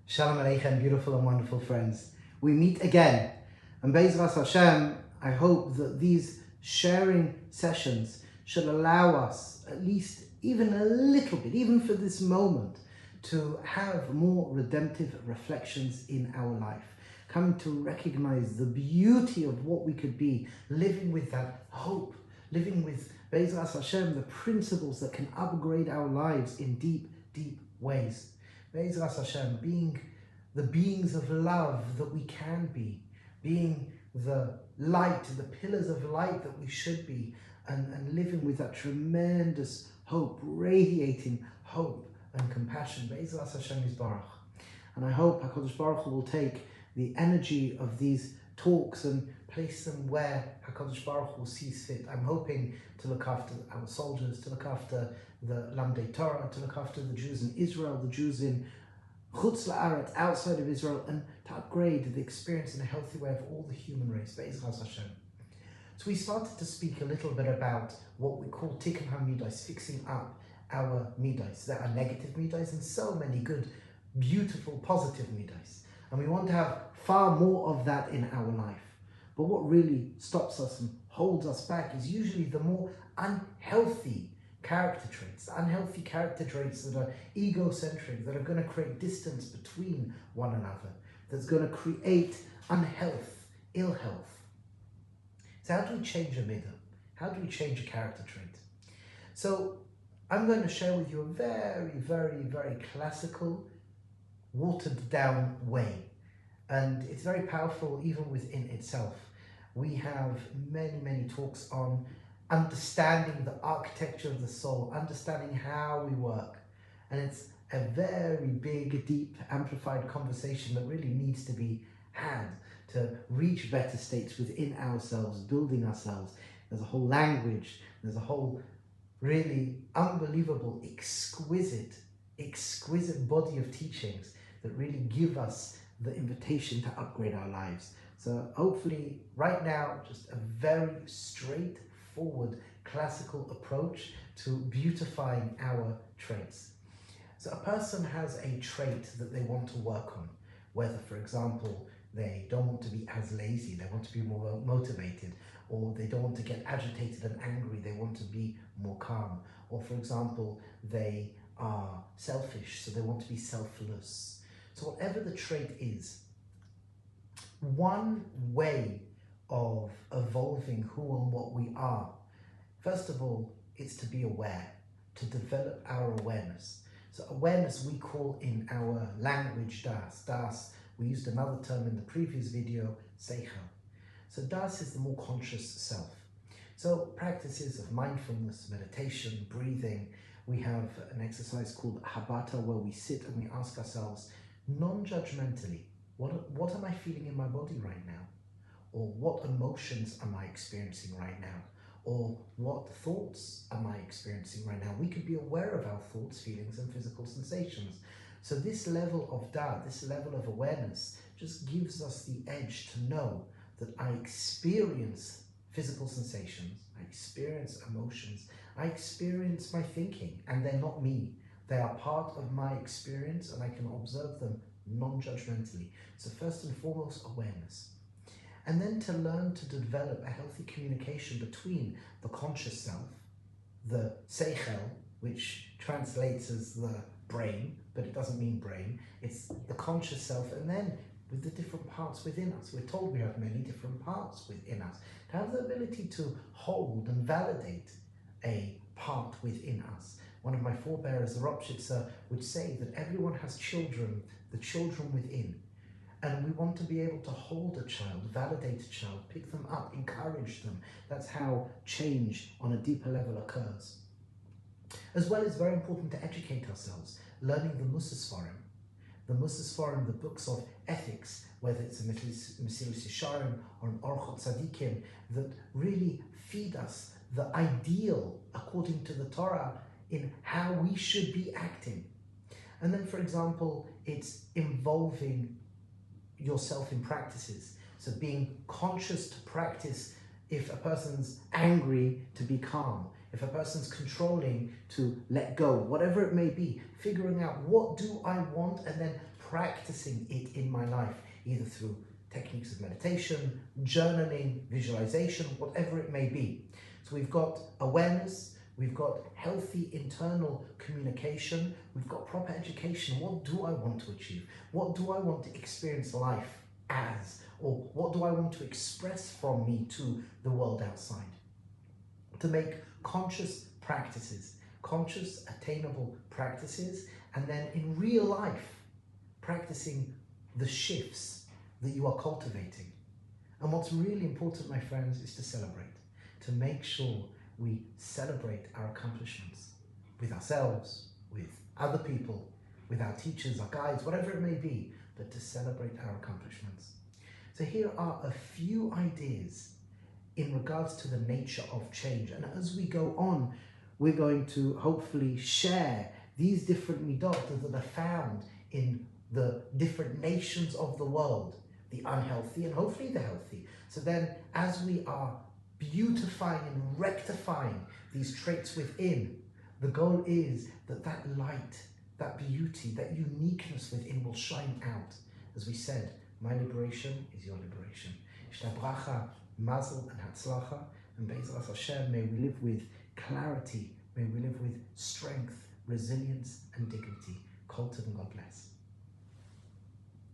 Shalom Aleichem, beautiful and wonderful friends. We meet again. And Be'ezras Hashem, I hope that these sharing sessions should allow us, at least even a little bit, even for this moment, to have more redemptive reflections in our life. Coming to recognize the beauty of what we could be, living with that hope, living with Be'ezras Hashem, the principles that can upgrade our lives in deep, deep ways. Be'ezras Hashem, being the beings of love that we can be, being the light, the pillars of light that we should be, and living with that tremendous hope, radiating hope and compassion. Be'ezras Hashem Yisbarach. And I hope HaKadosh Baruch Hu will take the energy of these talks and place them where HaKadosh Baruch Hu sees fit. I'm hoping to look after our soldiers, to look after the Lamdei Torah, to look after the Jews in Israel, the Jews in Chutz La'aretz, outside of Israel, and to upgrade the experience in a healthy way of all the human race. Be'ezras Hashem. So we started to speak a little bit about what we call Tikkun HaMidos, fixing up our midos. There are negative midos and so many good, beautiful, positive midos. And we want to have far more of that in our life. But what really stops us and holds us back is usually the more unhealthy character traits, unhealthy character traits that are egocentric, that are going to create distance between one another, that's going to create unhealth, ill health. So how do we change a midah? How do we change a character trait? So I'm going to share with you a very, very, very classical, watered down way. And it's very powerful even within itself. We have many, many talks on understanding the architecture of the soul, understanding how we work. And it's a very big, deep, amplified conversation that really needs to be had to reach better states within ourselves, building ourselves. There's a whole language, there's a whole really unbelievable, exquisite body of teachings that really give us the invitation to upgrade our lives. So hopefully right now, just a very straightforward classical approach to beautifying our traits. So a person has a trait that they want to work on, whether, for example, they don't want to be as lazy, they want to be more motivated, or they don't want to get agitated and angry, they want to be more calm, or for example, they are selfish, so they want to be selfless. So whatever the trait is, one way of evolving who and what we are, first of all, it's to be aware, to develop our awareness. So awareness we call in our language das. Das, we used another term in the previous video, seichel. So das is the more conscious self. So practices of mindfulness, meditation, breathing. We have an exercise called habata where we sit and we ask ourselves non-judgmentally, what am I feeling in my body right now? Or what emotions am I experiencing right now? Or what thoughts am I experiencing right now? We could be aware of our thoughts, feelings, and physical sensations. So this level of da, this level of awareness, just gives us the edge to know that I experience physical sensations, I experience emotions, I experience my thinking, and they're not me. They are part of my experience, and I can observe them non-judgmentally. So first and foremost, awareness. And then to learn to develop a healthy communication between the conscious self, the seichel, which translates as the brain, but it doesn't mean brain, it's the conscious self, and then with the different parts within us. We're told we have many different parts within us. To have the ability to hold and validate a part within us. One of my forebearers, the Ropshitzer, would say that everyone has children, the children within. And we want to be able to hold a child, validate a child, pick them up, encourage them. That's how change on a deeper level occurs. As well, it's very important to educate ourselves, learning the Musasfarim. The Musasfarim, the books of ethics, whether it's a Mesilas Yesharim or an Orchot Tzadikim, that really feed us the ideal, according to the Torah, in how we should be acting. And then, for example, it's involving yourself in practices. So being conscious to practice, if a person's angry, to be calm. If a person's controlling, to let go, whatever it may be, figuring out what do I want and then practicing it in my life, either through techniques of meditation, journaling, visualization, whatever it may be. So we've got awareness, we've got healthy internal communication, we've got proper education. What do I want to achieve? What do I want to experience life as? Or what do I want to express from me to the world outside? To make conscious practices, conscious, attainable practices, and then in real life, practicing the shifts that you are cultivating. And what's really important, my friends, is to celebrate, to make sure we celebrate our accomplishments with ourselves, with other people, with our teachers, our guides, whatever it may be, but to celebrate our accomplishments. So here are a few ideas in regards to the nature of change. And as we go on, we're going to hopefully share these different midot that are found in the different nations of the world, the unhealthy and hopefully the healthy. So then as we are beautifying and rectifying these traits within, the goal is that that light, that beauty, that uniqueness within will shine out. As we said, my liberation is your liberation. Shta bracha, mazel and hatzlacha, and Be'ezras Hashem, may we live with clarity, may we live with strength, resilience and dignity. Kol tov and God bless.